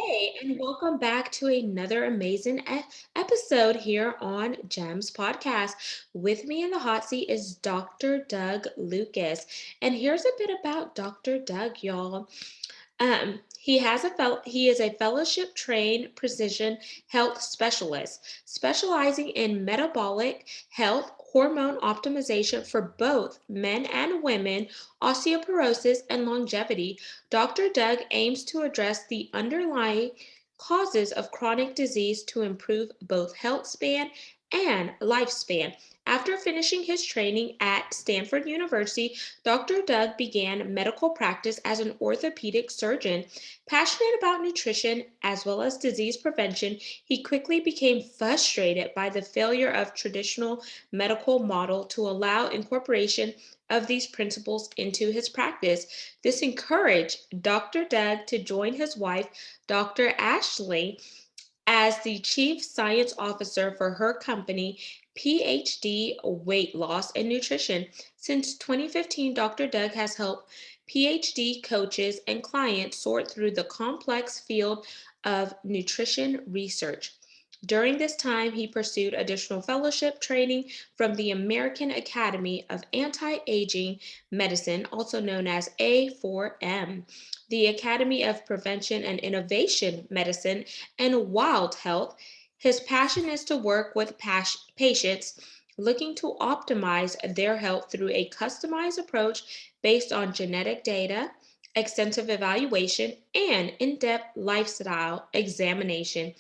Hey, and welcome back to another amazing episode here on GEMS podcast. With me in the hot seat is Dr. Doug Lucas. And here's a bit about Dr. Doug, y'all. He is a fellowship trained precision health specialist, specializing in metabolic health, hormone optimization for both men and women, osteoporosis, and longevity. Dr. Doug aims to address the underlying causes of chronic disease to improve both health span and lifespan. After finishing his training at Stanford University, Dr. Doug began medical practice as an orthopedic surgeon. Passionate about nutrition as well as disease prevention, he quickly became frustrated by the failure of traditional medical model to allow incorporation of these principles into his practice. This encouraged Dr. Doug to join his wife, Dr. Ashley, as the chief science officer for her company, PhD Weight Loss and Nutrition. Since 2015, Dr. Doug has helped PhD coaches and clients sort through the complex field of nutrition research. During this time, he pursued additional fellowship training from the American Academy of Anti Aging Medicine, also known as A4M, the Academy of Prevention and Innovation Medicine, and Wild Health. His passion is to work with patients looking to optimize their health through a customized approach based on genetic data, extensive evaluation, and in depth lifestyle examination.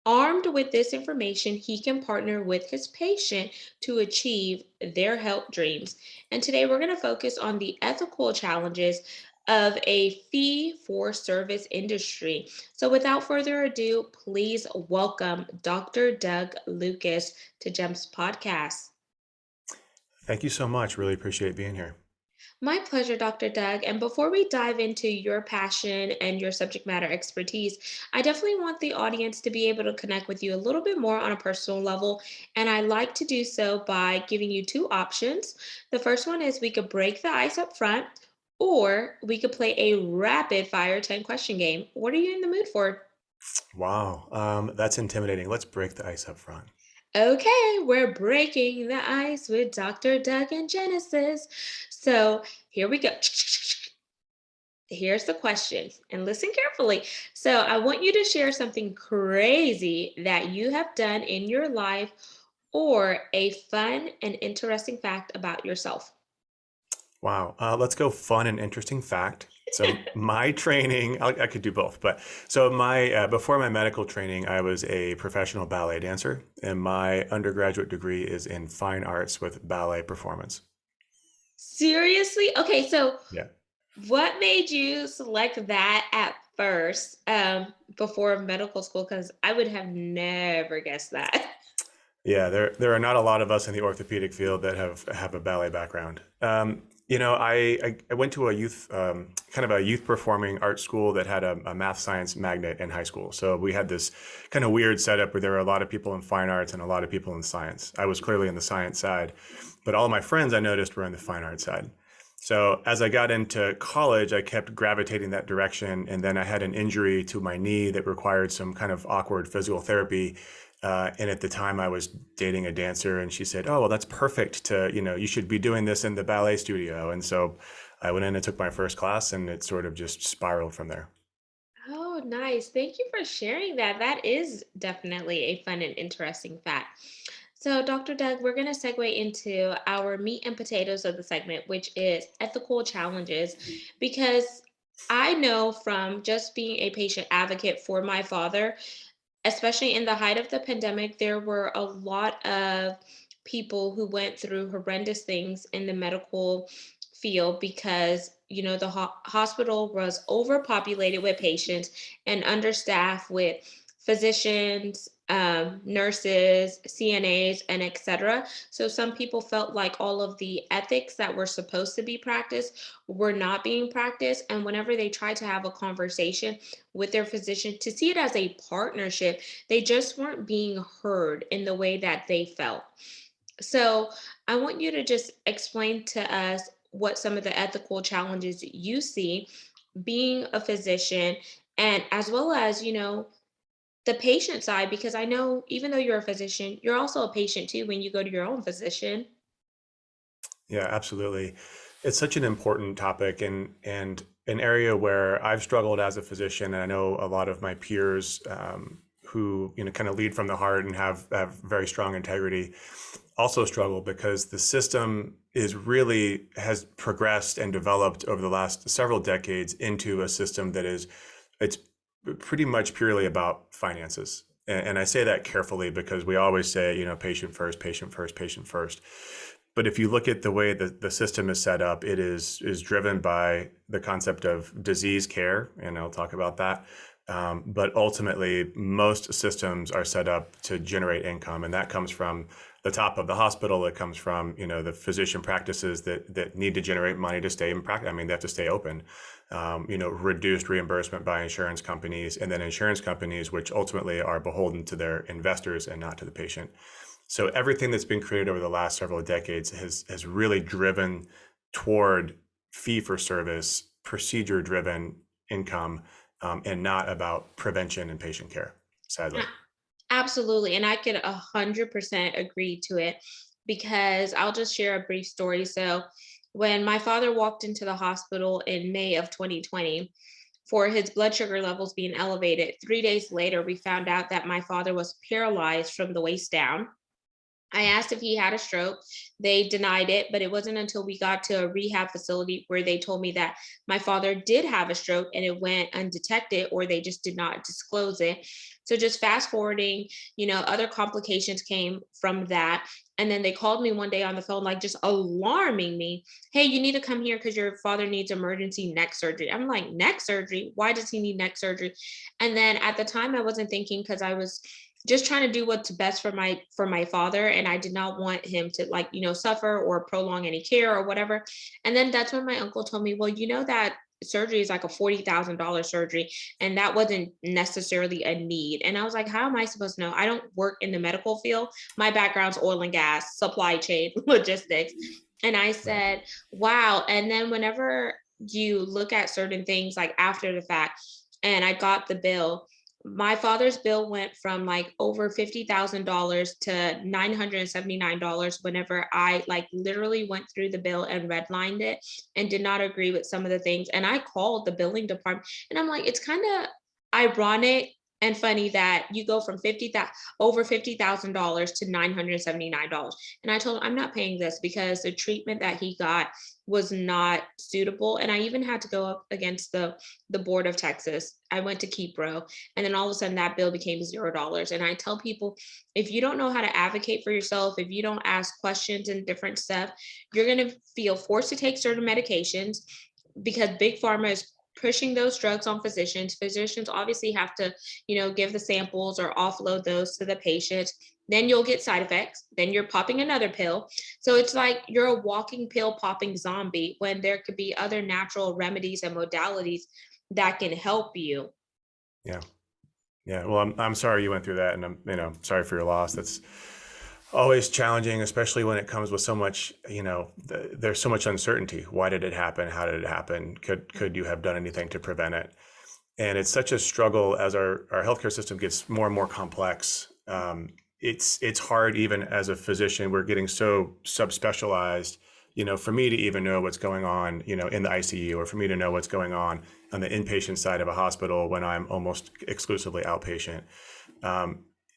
Armed with this information, he can partner with his patient to achieve their health dreams. And today we're going to focus on the ethical challenges of a fee for service industry. So, without further ado, please welcome Dr. Doug Lucas to GEMS Podcast. Thank you so much. Really appreciate being here. My pleasure, Dr. Doug. And before we dive into your passion and your subject matter expertise, I definitely want the audience to be able to connect with you a little bit more on a personal level. And I like to do so by giving you two options. The first one is we could break the ice up front, or we could play a rapid fire 10 question game. What are you in the mood for? Wow, that's intimidating. Let's break the ice up front. Okay, we're breaking the ice with Dr. Doug and Genesis. So here we go. Here's the question, and listen carefully. So, I want you to share something crazy that you have done in your life or a fun and interesting fact about yourself. Wow, let's go fun and interesting fact. So my training, I could do both, but so my before my medical training, I was a professional ballet dancer, and my undergraduate degree is in fine arts with ballet performance. Seriously? Okay, so Yeah. what made you select that at first before medical school? Because I would have never guessed that. Yeah, there are not a lot of us in the orthopedic field that have a ballet background. I went to a youth kind of a youth performing art school that had a math science magnet in high school. So we had this kind of weird setup where there were a lot of people in fine arts and a lot of people in science. I was clearly in the science side, but all of my friends I noticed were in the fine art side. So as I got into college, I kept gravitating that direction, and then I had an injury to my knee that required some kind of awkward physical therapy. And at the time, I was dating a dancer, and she said, "Oh, well, that's perfect you should be doing this in the ballet studio." And so I went in and took my first class, and it sort of just spiraled from there. Oh, nice. Thank you for sharing that. That is definitely a fun and interesting fact. So, Dr. Doug, we're going to segue into our meat and potatoes of the segment, which is ethical challenges, because I know from just being a patient advocate for my father, especially in the height of the pandemic, there were a lot of people who went through horrendous things in the medical field because the hospital was overpopulated with patients and understaffed with physicians, nurses, CNAs, and etc. So some people felt like all of the ethics that were supposed to be practiced were not being practiced, and whenever they tried to have a conversation with their physician to see it as a partnership, they just weren't being heard in the way that they felt. So I want you to just explain to us what some of the ethical challenges you see being a physician and as well as, the patient side, because I know even though you're a physician, you're also a patient too when you go to your own physician. Yeah, absolutely. It's such an important topic, and an area where I've struggled as a physician, and I know a lot of my peers who kind of lead from the heart and have very strong integrity also struggle because the system is really has progressed and developed over the last several decades into a system that is it's pretty much purely about finances. And I say that carefully because we always say, patient first, patient first, patient first. But if you look at the way that the system is set up, it is driven by the concept of disease care, and I'll talk about that. But ultimately, most systems are set up to generate income, and that comes from the top of the hospital. It comes from the physician practices that need to generate money to stay in practice. I mean, they have to stay open. Reduced reimbursement by insurance companies, and then insurance companies, which ultimately are beholden to their investors and not to the patient. So everything that's been created over the last several decades has really driven toward fee for service, procedure driven income, and not about prevention and patient care, A- sadly. Absolutely. And I could 100% agree to it, because I'll just share a brief story. So, when my father walked into the hospital in May of 2020 for his blood sugar levels being elevated, 3 days later, we found out that my father was paralyzed from the waist down. I asked if he had a stroke. They denied it, but it wasn't until we got to a rehab facility where they told me that my father did have a stroke and it went undetected, or they just did not disclose it. So, just fast forwarding, other complications came from that. And then they called me one day on the phone, like just alarming me. Hey, you need to come here because your father needs emergency neck surgery. I'm like, neck surgery? Why does he need neck surgery? And then at the time, I wasn't thinking, because I was just trying to do what's best for my father, and I did not want him to, like, suffer or prolong any care or whatever. And then that's when my uncle told me, well, that surgery is like a $40,000 surgery, and that wasn't necessarily a need. And I was like, how am I supposed to know? I don't work in the medical field. My background's oil and gas, supply chain, logistics. And I Right. said, wow. And then whenever you look at certain things like after the fact, and I got the bill, my father's bill went from like over $50,000 to $979 whenever I like literally went through the bill and redlined it and did not agree with some of the things. And I called the billing department, and I'm like, it's kind of ironic and funny that you go from over $50,000 to $979. And I told him I'm not paying this because the treatment that he got was not suitable. And I even had to go up against the board of Texas. I went to Keypro, and then all of a sudden that bill became $0. And I tell people, if you don't know how to advocate for yourself, if you don't ask questions and different stuff, you're going to feel forced to take certain medications because big pharma is pushing those drugs on physicians. Physicians obviously have to, give the samples or offload those to the patient. Then you'll get side effects. Then you're popping another pill. So it's like you're a walking pill popping zombie when there could be other natural remedies and modalities that can help you. Yeah. Yeah. Well, I'm sorry you went through that, and I'm sorry for your loss. That's always challenging, especially when it comes with so much. There's so much uncertainty. Why did it happen? How did it happen? Could you have done anything to prevent it? And it's such a struggle as our healthcare system gets more and more complex. It's hard even as a physician. We're getting so subspecialized. For me to even know what's going on, in the ICU, or for me to know what's going on the inpatient side of a hospital when I'm almost exclusively outpatient.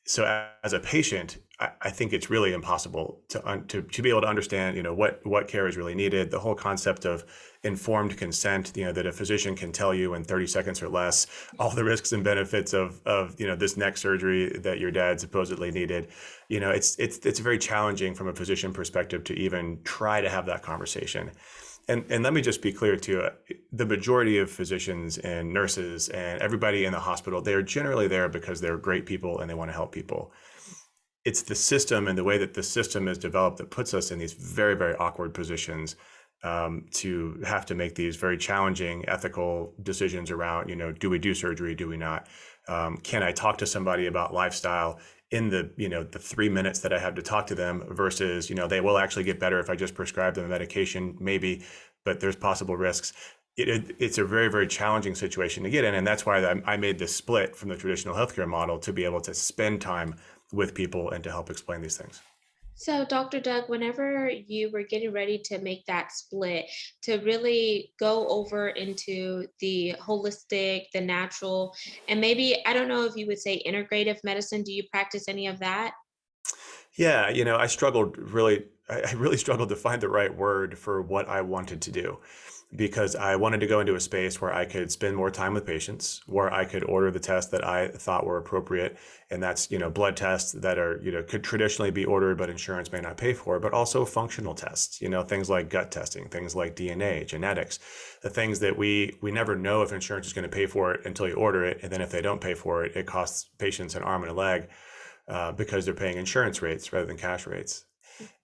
So as a patient, I think it's really impossible to be able to understand, what care is really needed. The whole concept of informed consent, that a physician can tell you in 30 seconds or less all the risks and benefits of this neck surgery that your dad supposedly needed. It's very challenging from a physician perspective to even try to have that conversation. And let me just be clear too, the majority of physicians and nurses and everybody in the hospital, they're generally there because they're great people and they want to help people. It's the system and the way that the system is developed that puts us in these very, very awkward positions, to have to make these very challenging ethical decisions around, do we do surgery? Do we not? Can I talk to somebody about lifestyle in the 3 minutes that I have to talk to them versus, they will actually get better if I just prescribe them a medication, maybe, but there's possible risks. it's a very, very challenging situation to get in. And that's why I made this split from the traditional healthcare model to be able to spend time with people and to help explain these things. So, Dr. Doug, whenever you were getting ready to make that split, to really go over into the holistic, the natural, and maybe, I don't know if you would say integrative medicine, do you practice any of that? Yeah, I struggled really, I really struggled to find the right word for what I wanted to do because I wanted to go into a space where I could spend more time with patients, where I could order the tests that I thought were appropriate. And that's, blood tests that are, could traditionally be ordered, but insurance may not pay for, but also functional tests, things like gut testing, things like DNA, genetics, the things that we never know if insurance is going to pay for it until you order it. And then if they don't pay for it, it costs patients an arm and a leg because they're paying insurance rates rather than cash rates.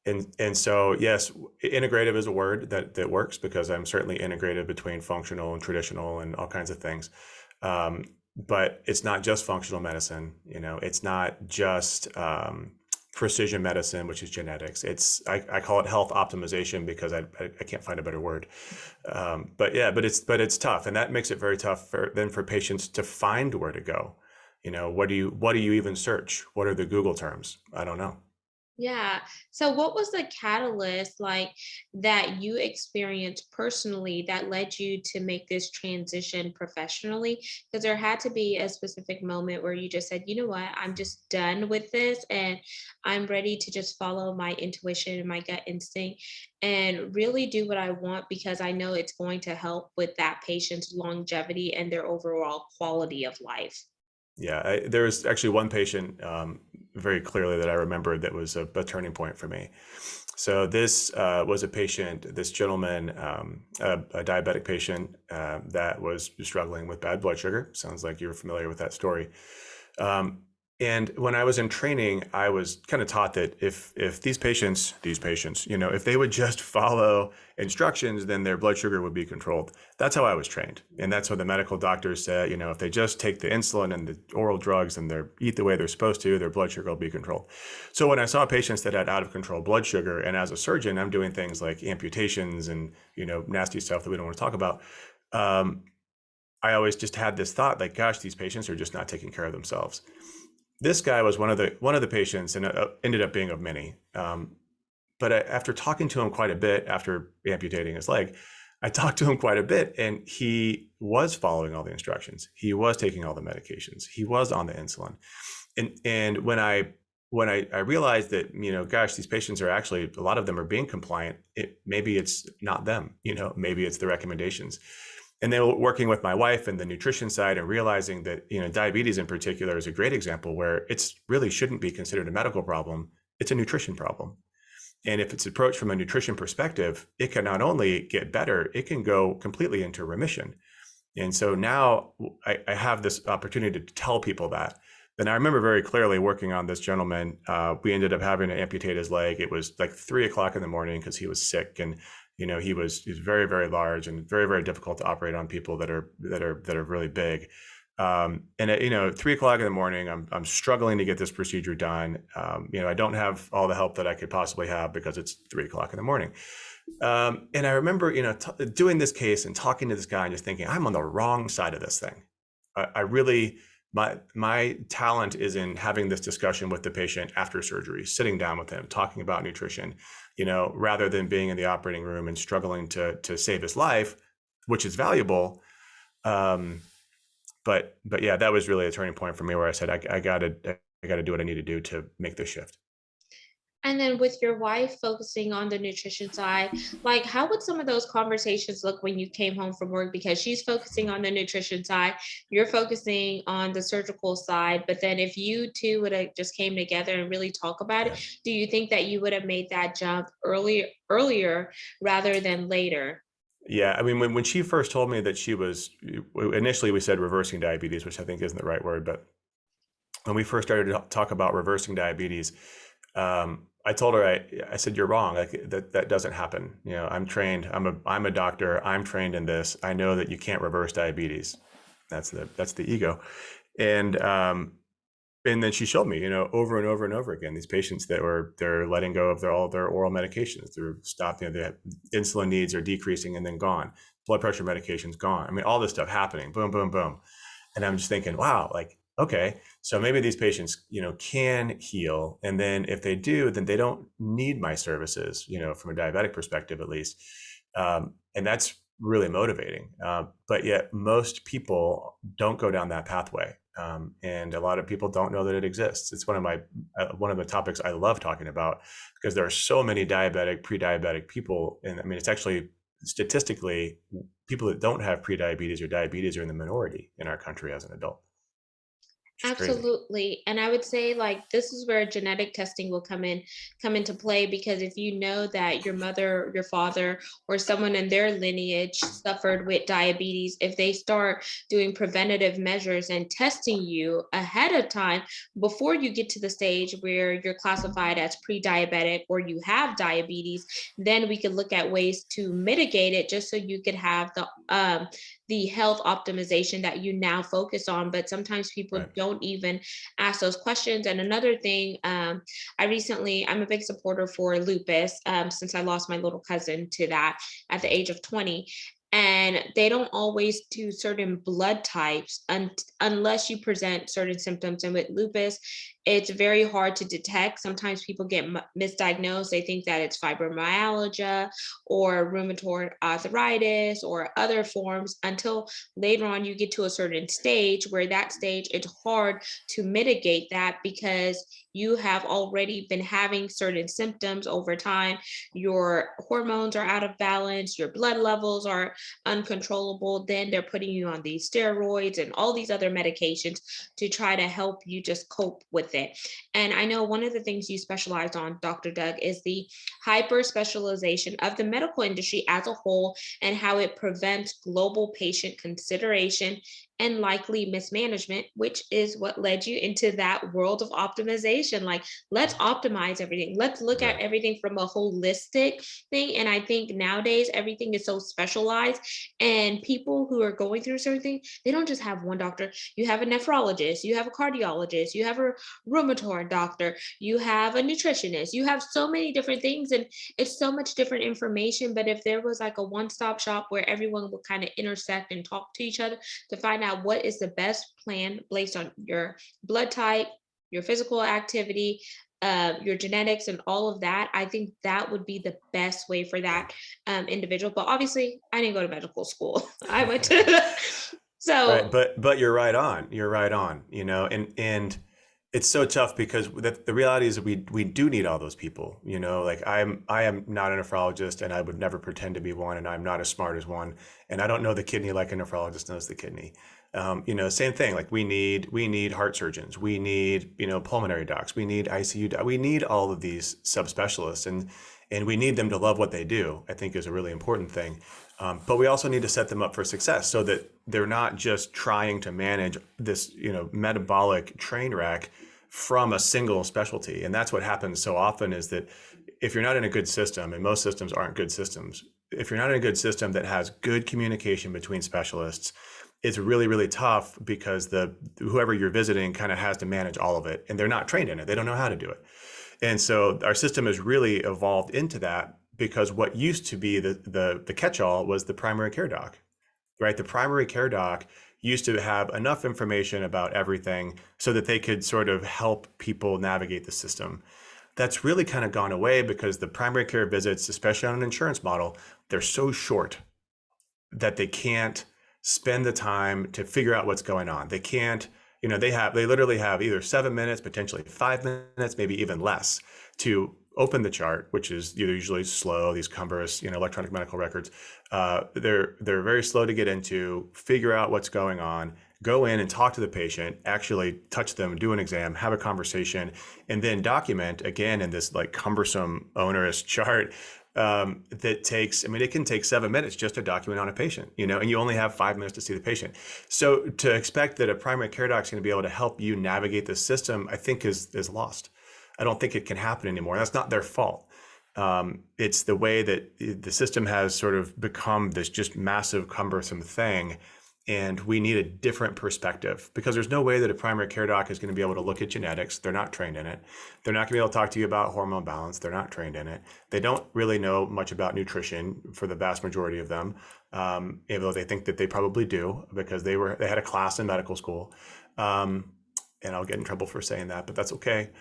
And so yes, integrative is a word that works because I'm certainly integrated between functional and traditional and all kinds of things. But it's not just functional medicine. It's not just precision medicine, which is genetics. I call it health optimization because I can't find a better word. But yeah, but it's tough, and that makes it very tough for patients to find where to go. What do you even search? What are the Google terms? I don't know. Yeah. So what was the catalyst like that you experienced personally that led you to make this transition professionally? Because there had to be a specific moment where you just said, you know what, I'm just done with this and I'm ready to just follow my intuition and my gut instinct and really do what I want because I know it's going to help with that patient's longevity and their overall quality of life. Yeah, there was actually one patient very clearly that I remembered that was a turning point for me. So this was a patient, this gentleman, a diabetic patient that was struggling with bad blood sugar. Sounds like you're familiar with that story. Um, and when I was in training, I was kind of taught that if these patients, if they would just follow instructions, then their blood sugar would be controlled. That's how I was trained, and that's what the medical doctors said. If they just take the insulin and the oral drugs and they eat the way they're supposed to, their blood sugar will be controlled. So when I saw patients that had out of control blood sugar, and as a surgeon, I'm doing things like amputations and nasty stuff that we don't want to talk about. Um, I always just had this thought like, gosh, these patients are just not taking care of themselves. This guy was one of the patients, and ended up being of many. But after talking to him quite a bit after amputating his leg, I talked to him quite a bit, and he was following all the instructions. He was taking all the medications. He was on the insulin. And when I realized that, gosh, these patients are actually, a lot of them are being compliant. Maybe it's not them, maybe it's the recommendations. And then working with my wife and the nutrition side and realizing that, diabetes in particular is a great example where it's really shouldn't be considered a medical problem. It's a nutrition problem. And if it's approached from a nutrition perspective, it can not only get better, it can go completely into remission. And so now I have this opportunity to tell people that. And I remember very clearly working on this gentleman. We ended up having to amputate his leg. It was like 3 o'clock in the morning because he was sick, and he's very, very large and very, very difficult to operate on people that are really big. And at 3 o'clock in the morning, I'm struggling to get this procedure done. I don't have all the help that I could possibly have because it's 3 o'clock in the morning. And I remember, doing this case and talking to this guy and just thinking, I'm on the wrong side of this thing. I really, my talent is in having this discussion with the patient after surgery, sitting down with him, talking about nutrition, rather than being in the operating room and struggling to save his life, which is valuable. But yeah, that was really a turning point for me where I said, I gotta do what I need to do to make this shift. And then with your wife focusing on the nutrition side, like how would some of those conversations look when you came home from work? Because she's focusing on the nutrition side, you're focusing on the surgical side. But then if you two would have just came together and really talk about it, do you think that you would have made that jump earlier rather than later? Yeah, I mean, when she first told me that she was, initially we said reversing diabetes, which I think isn't the right word, but when we first started to talk about reversing diabetes, I told her, I said, you're wrong. Like that doesn't happen. I'm trained. I'm a doctor. I'm trained in this. I know that you can't reverse diabetes. That's the ego. And and then she showed me, over and over and over again, these patients they're letting go of all their oral medications. They're stopped, their insulin needs are decreasing and then gone. blood pressure medication's gone. I mean, all this stuff happening, boom, boom, boom. And I'm just thinking, wow, like, okay, so maybe these patients, can heal. And then if they do, then they don't need my services, from a diabetic perspective, at least. And that's really motivating. But yet most people don't go down that pathway. And a lot of people don't know that it exists. It's one of the topics I love talking about, because there are so many diabetic, pre-diabetic people. And I mean, it's actually statistically, people that don't have prediabetes or diabetes are in the minority in our country as an adult, which is crazy. Absolutely. And I would say like this is where genetic testing will come into play, because if you know that your mother, your father, or someone in their lineage suffered with diabetes, if they start doing preventative measures and testing you ahead of time before you get to the stage where you're classified as pre-diabetic or you have diabetes, then we could look at ways to mitigate it just so you could have the health optimization that you now focus on. But sometimes people Right. don't even ask those questions. And another thing, I'm a big supporter for lupus, since I lost my little cousin to that at the age of 20. And they don't always do certain blood types unless you present certain symptoms. And with lupus, it's very hard to detect. Sometimes people get misdiagnosed. They think that it's fibromyalgia or rheumatoid arthritis or other forms, until later on you get to a certain stage where that stage it's hard to mitigate that, because you have already been having certain symptoms over time. Your hormones are out of balance, your blood levels are uncontrollable. Then they're putting you on these steroids and all these other medications to try to help you just cope with it. And I know one of the things you specialize on, Dr. Doug, is the hyper specialization of the medical industry as a whole, and how it prevents global patient consideration and likely mismanagement, which is what led you into that world of optimization. Like, let's optimize everything. Let's look at Right. everything from a holistic thing. And I think nowadays everything is so specialized, and people who are going through certain things, they don't just have one doctor. You have a nephrologist, you have a cardiologist, you have a rheumatoid doctor, you have a nutritionist, you have so many different things. And it's so much different information. But if there was like a one-stop shop where everyone would kind of intersect and talk to each other to find out what is the best plan based on your blood type, your physical activity, your genetics, and all of that, I think that would be the best way for that individual. But obviously, I didn't go to medical school. I went to Right, so but you're right on. You're right on. And it's so tough, because the reality is that we do need all those people. Like I am not a nephrologist, and I would never pretend to be one, and I'm not as smart as one, and I don't know the kidney like a nephrologist knows the kidney. Same thing. Like we need heart surgeons, we need pulmonary docs, we need ICU we need all of these subspecialists, and we need them to love what they do. I think is a really important thing. But we also need to set them up for success, so that they're not just trying to manage this, metabolic train wreck from a single specialty. And that's what happens so often, is that if you're not in a good system, and most systems aren't good systems, if you're not in a good system that has good communication between specialists, it's really, really tough, because whoever you're visiting kind of has to manage all of it, and they're not trained in it. They don't know how to do it. And so our system has really evolved into that, because what used to be the catch-all was the primary care doc, right? The primary care doc used to have enough information about everything so that they could sort of help people navigate the system. That's really kind of gone away, because the primary care visits, especially on an insurance model, they're so short that they can't spend the time to figure out what's going on. They can't, they literally have either 7 minutes, potentially 5 minutes, maybe even less, to open the chart, which is usually slow. These cumbrous, electronic medical records, they're very slow to get into, figure out what's going on, go in and talk to the patient, actually touch them, do an exam, have a conversation, and then document again in this like cumbersome, onerous chart. That takes, I mean, it can take 7 minutes just to document on a patient, and you only have 5 minutes to see the patient. So to expect that a primary care doc is going to be able to help you navigate the system, I think is lost. I don't think it can happen anymore. That's not their fault. It's the way that the system has sort of become this just massive, cumbersome thing. And we need a different perspective because there's no way that a primary care doc is going to be able to look at genetics. They're not trained in it. They're not going to be able to talk to you about hormone balance. They're not trained in it. They don't really know much about nutrition for the vast majority of them, even though they think that they probably do because they had a class in medical school. And I'll get in trouble for saying that, but that's okay.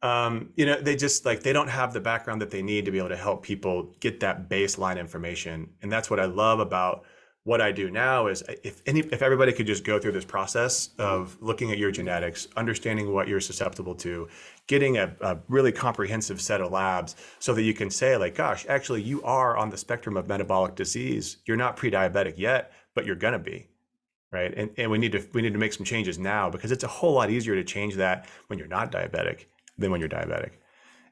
They just they don't have the background that they need to be able to help people get that baseline information. And that's what I love about what I do now is if everybody could just go through this process of looking at your genetics, understanding what you're susceptible to, getting a really comprehensive set of labs so that you can say like, gosh, actually you are on the spectrum of metabolic disease. You're not pre-diabetic yet, but you're gonna be. Right. And we need to make some changes now because it's a whole lot easier to change that when you're not diabetic than when you're diabetic.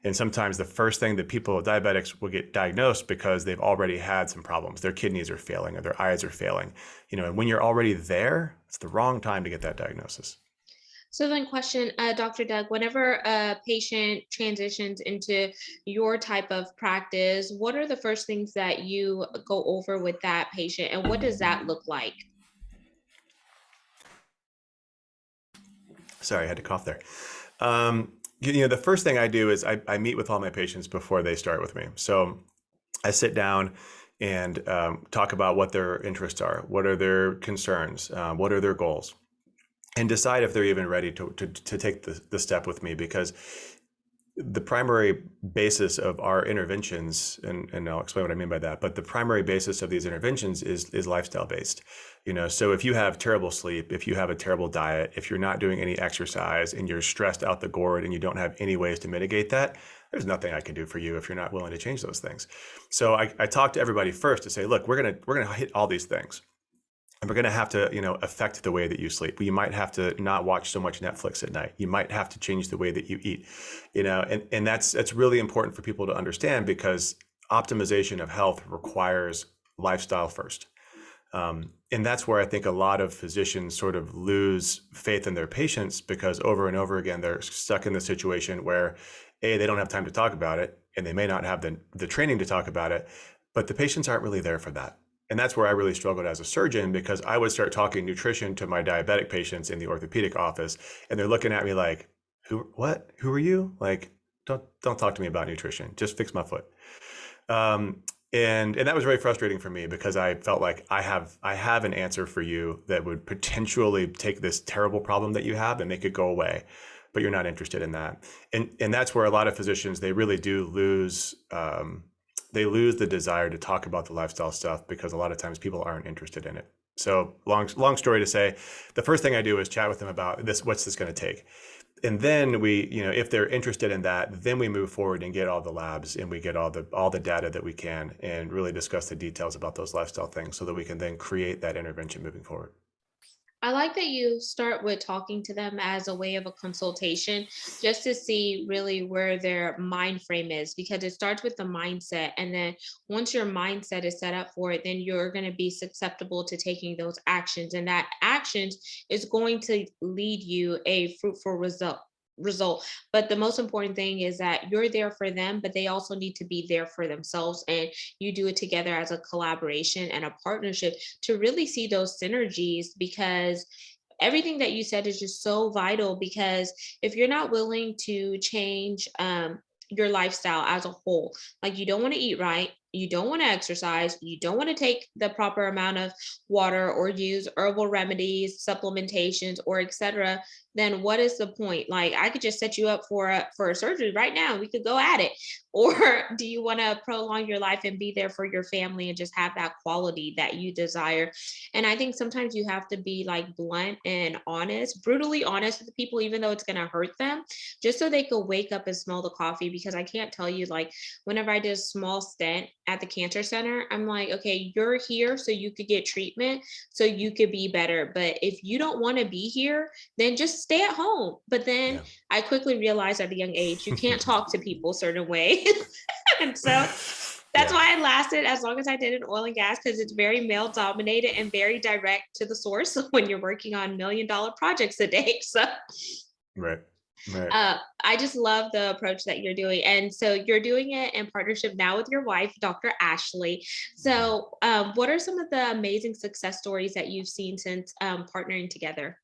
And sometimes the first thing that people with diabetics will get diagnosed because they've already had some problems. Their kidneys are failing or their eyes are failing. And when you're already there, it's the wrong time to get that diagnosis. So then question, Dr. Doug, whenever a patient transitions into your type of practice, what are the first things that you go over with that patient and what does that look like? Sorry, I had to cough there. The first thing I do is I meet with all my patients before they start with me. So I sit down and talk about what their interests are, what are their concerns, what are their goals, and decide if they're even ready to take the step with me. Because the primary basis of our interventions, and I'll explain what I mean by that, but the primary basis of these interventions is lifestyle based. So if you have terrible sleep, if you have a terrible diet, if you're not doing any exercise and you're stressed out the gourd and you don't have any ways to mitigate that, there's nothing I can do for you if you're not willing to change those things. So I talk to everybody first to say, look, we're gonna hit all these things. And we're going to have to, affect the way that you sleep. You might have to not watch so much Netflix at night. You might have to change the way that you eat, and that's really important for people to understand because optimization of health requires lifestyle first. And that's where I think a lot of physicians sort of lose faith in their patients because over and over again, they're stuck in the situation where they don't have time to talk about it and they may not have the training to talk about it, but the patients aren't really there for that. And that's where I really struggled as a surgeon because I would start talking nutrition to my diabetic patients in the orthopedic office and they're looking at me like, who are you? Like, don't talk to me about nutrition. Just fix my foot. And that was very frustrating for me because I felt like I have an answer for you that would potentially take this terrible problem that you have and make it go away, but you're not interested in that. And that's where a lot of physicians, they really do lose the desire to talk about the lifestyle stuff because a lot of times people aren't interested in it. So long story to say, the first thing I do is chat with them about this, what's this going to take? And then we, if they're interested in that, then we move forward and get all the labs and we get all the data that we can and really discuss the details about those lifestyle things so that we can then create that intervention moving forward. I like that you start with talking to them as a way of a consultation, just to see really where their mind frame is, because it starts with the mindset. And then once your mindset is set up for it, then you're going to be susceptible to taking those actions. And that actions is going to lead you a fruitful result. But the most important thing is that you're there for them, but they also need to be there for themselves. And you do it together as a collaboration and a partnership to really see those synergies, because everything that you said is just so vital. Because if you're not willing to change your lifestyle as a whole, like you don't want to eat right, you don't want to exercise, you don't want to take the proper amount of water or use herbal remedies, supplementations, or etc., then what is the point? Like I could just set you up for a surgery right now. We could go at it. Or do you want to prolong your life and be there for your family and just have that quality that you desire? And I think sometimes you have to be like blunt and honest, brutally honest with people, even though it's going to hurt them, just so they could wake up and smell the coffee. Because I can't tell you, like, whenever I did a small stint at the cancer center, I'm like, okay, you're here so you could get treatment, so you could be better. But if you don't want to be here, then just stay at home. But then Yeah. I quickly realized at a young age, you can't talk to people a certain way. And so that's Yeah. why I lasted as long as I did in oil and gas, because it's very male dominated and very direct to the source when you're working on $1 million projects a day. So Right. Right. I just love the approach that you're doing. And so you're doing it in partnership now with your wife, Dr. Ashley. So, what are some of the amazing success stories that you've seen since partnering together?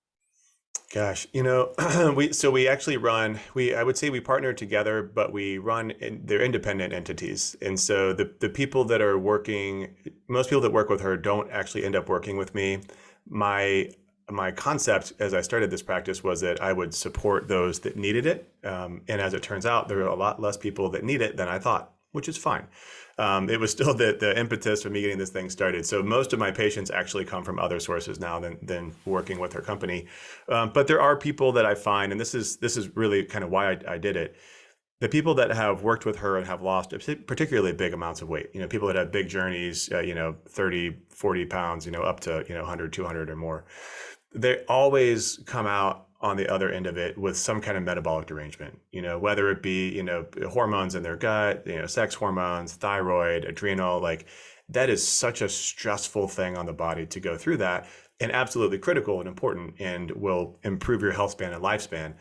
Gosh, we actually run I would say we partner together, but we run they're independent entities. And so the people that are working, most people that work with her don't actually end up working with me. My my concept as I started this practice was that I would support those that needed it. And as it turns out, there are a lot less people that need it than I thought, which is fine. It was still the impetus for me getting this thing started. So most of my patients actually come from other sources now than working with her company. But there are people that I find, and this is really kind of why I did it. The people that have worked with her and have lost particularly big amounts of weight, people that have big journeys, 30, 40 pounds, up to, 100, 200 or more, they always come out on the other end of it with some kind of metabolic derangement, whether it be, hormones in their gut, sex hormones, thyroid, adrenal, like that is such a stressful thing on the body to go through that, and absolutely critical and important and will improve your health span and lifespan.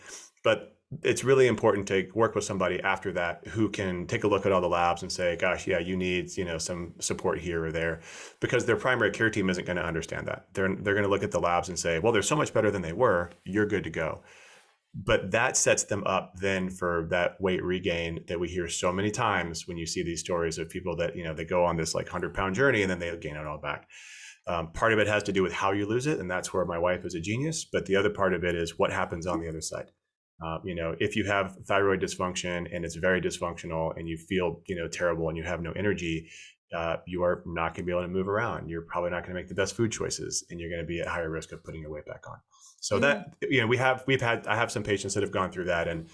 But it's really important to work with somebody after that who can take a look at all the labs and say, gosh, yeah, you need, some support here or there, because their primary care team isn't going to understand that. They're going to look at the labs and say, well, they're so much better than they were. You're good to go. But that sets them up then for that weight regain that we hear so many times when you see these stories of people that, they go on this like 100-pound journey and then they gain it all back. Part of it has to do with how you lose it. And that's where my wife is a genius. But the other part of it is what happens on the other side. If you have thyroid dysfunction and it's very dysfunctional and you feel, terrible and you have no energy, you are not going to be able to move around. You're probably not going to make the best food choices, and you're going to be at higher risk of putting your weight back on. So Mm. that, I have some patients that have gone through that, and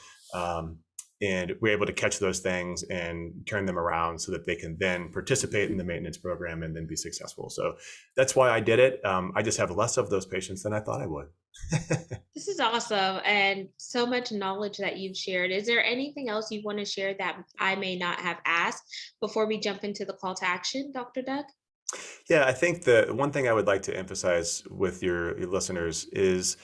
we're able to catch those things and turn them around so that they can then participate in the maintenance program and then be successful. So that's why I did it. I just have less of those patients than I thought I would. This is awesome and so much knowledge that you've shared. Is there anything else you want to share that I may not have asked before we jump into the call to action, Dr. Doug? Yeah, I think the one thing I would like to emphasize with your listeners is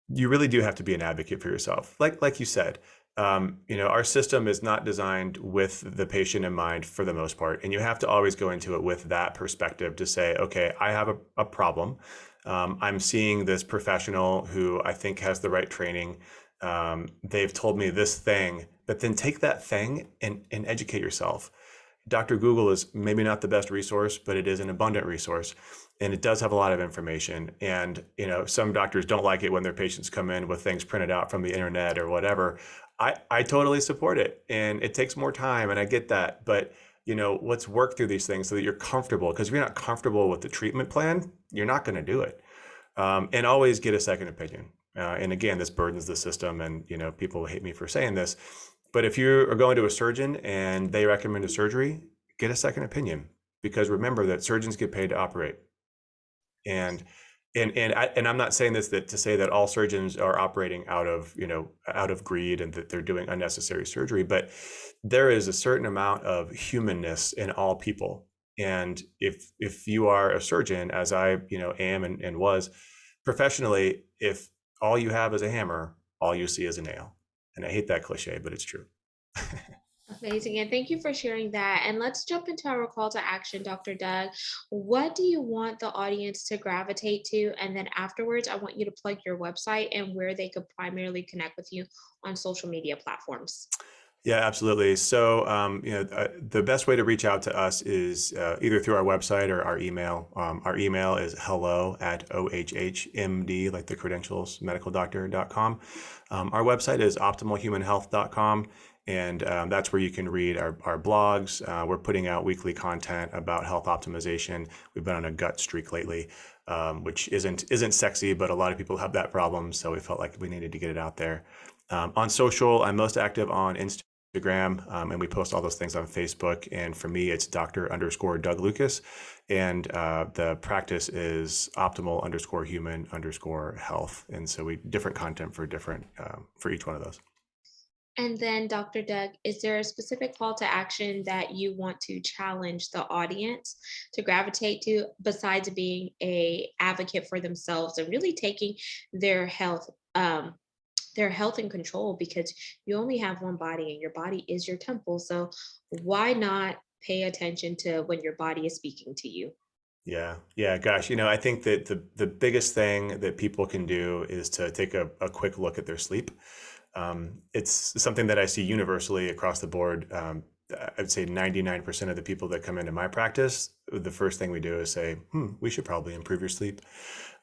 you really do have to be an advocate for yourself. Like you said, our system is not designed with the patient in mind for the most part, and you have to always go into it with that perspective to say, okay, I have a problem. I'm seeing this professional who I think has the right training. They've told me this thing, but then take that thing and educate yourself. Dr. Google is maybe not the best resource, but it is an abundant resource. And it does have a lot of information. And, some doctors don't like it when their patients come in with things printed out from the internet or whatever. I totally support it. And it takes more time, and I get that. But, let's work through these things so that you're comfortable. Because if you're not comfortable with the treatment plan, you're not going to do it. And always get a second opinion. And again, this burdens the system, and people hate me for saying this, but if you are going to a surgeon and they recommend a surgery, get a second opinion, because remember that surgeons get paid to operate. And I'm not saying this to say that all surgeons are operating out of greed and that they're doing unnecessary surgery, but there is a certain amount of humanness in all people. And if you are a surgeon, as I am and was professionally, if all you have is a hammer, all you see is a nail. And I hate that cliche, but it's true. Amazing. And thank you for sharing that. And let's jump into our call to action, Dr. Doug. What do you want the audience to gravitate to? And then afterwards, I want you to plug your website and where they could primarily connect with you on social media platforms. Yeah, absolutely. So, the best way to reach out to us is either through our website or our email. Our email is hello@ohhmd, like the credentials, medicaldoctor.com. Our website is optimalhumanhealth.com. And that's where you can read our blogs. We're putting out weekly content about health optimization. We've been on a gut streak lately, which isn't sexy, but a lot of people have that problem. So we felt like we needed to get it out there. On social, I'm most active on Instagram, and we post all those things on Facebook. And for me, it's Dr._Doug Lucas. And the practice is optimal_human_health. And so we different content for each one of those. And then, Dr. Doug, is there a specific call to action that you want to challenge the audience to gravitate to besides being a advocate for themselves and really taking their health their health and control, because you only have one body and your body is your temple. So why not pay attention to when your body is speaking to you? Yeah. Yeah. Gosh, I think that the biggest thing that people can do is to take a quick look at their sleep. It's something that I see universally across the board. I'd say 99% of the people that come into my practice, the first thing we do is say, we should probably improve your sleep.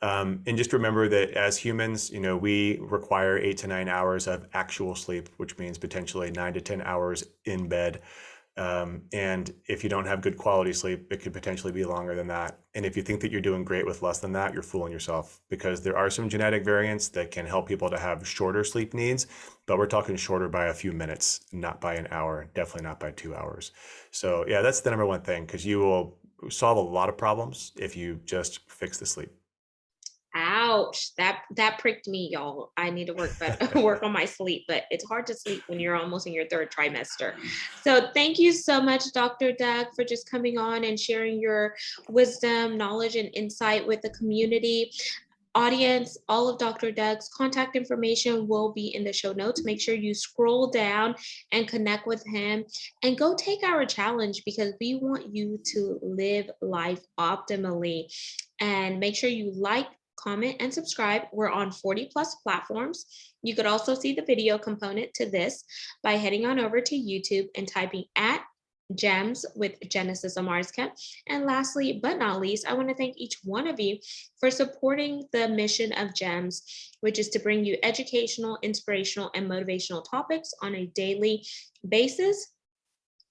And just remember that as humans, we require 8 to 9 hours of actual sleep, which means potentially 9 to 10 hours in bed. And if you don't have good quality sleep, it could potentially be longer than that. And if you think that you're doing great with less than that, you're fooling yourself, because there are some genetic variants that can help people to have shorter sleep needs, but we're talking shorter by a few minutes, not by an hour, definitely not by 2 hours. So yeah, that's the number one thing, because you will solve a lot of problems if you just fix the sleep. Ouch. That pricked me, y'all. I need to work better work on my sleep, but it's hard to sleep when you're almost in your third trimester. So thank you so much, Dr. Doug, for just coming on and sharing your wisdom, knowledge, and insight with the community. Audience, all of Dr. Doug's contact information will be in the show notes. Make sure you scroll down and connect with him and go take our challenge, because we want you to live life optimally. And make sure you like, comment, and subscribe. We're on 40 plus platforms. You could also see the video component to this by heading on over to YouTube and typing at Gems with Genesis Amaris Kemp. And lastly, but not least, I want to thank each one of you for supporting the mission of Gems, which is to bring you educational, inspirational, and motivational topics on a daily basis.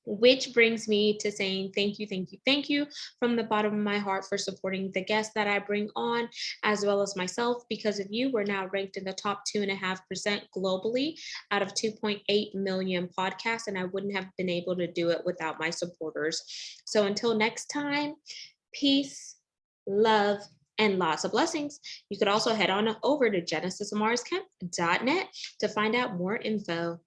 Which brings me to saying thank you, thank you, thank you from the bottom of my heart for supporting the guests that I bring on, as well as myself. Because of you, we're now ranked in the top 2.5% globally out of 2.8 million podcasts, and I wouldn't have been able to do it without my supporters. So until next time, peace, love, and lots of blessings. You could also head on over to genesisamariscamp.net to find out more info.